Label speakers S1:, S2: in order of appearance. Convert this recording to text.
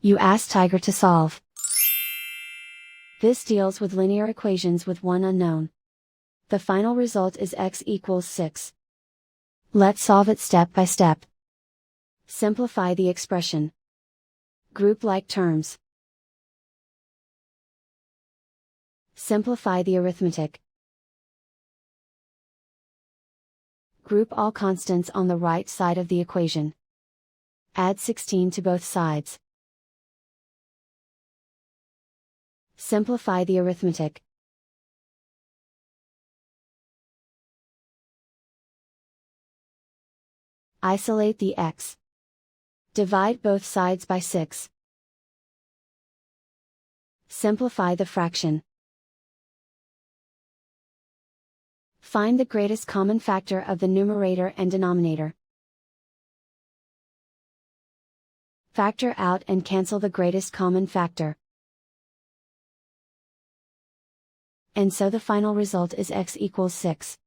S1: You ask Tiger to solve. This deals with linear equations with one unknown. The final result is x equals 6. Let's solve it step by step. Simplify the expression. Group like terms. Simplify the arithmetic. Group all constants on the right side of the equation. Add 16 to both sides. Simplify the arithmetic. Isolate the x. Divide both sides by 6. Simplify the fraction. Find the greatest common factor of the numerator and denominator. Factor out and cancel the greatest common factor. And so the final result is x equals 6.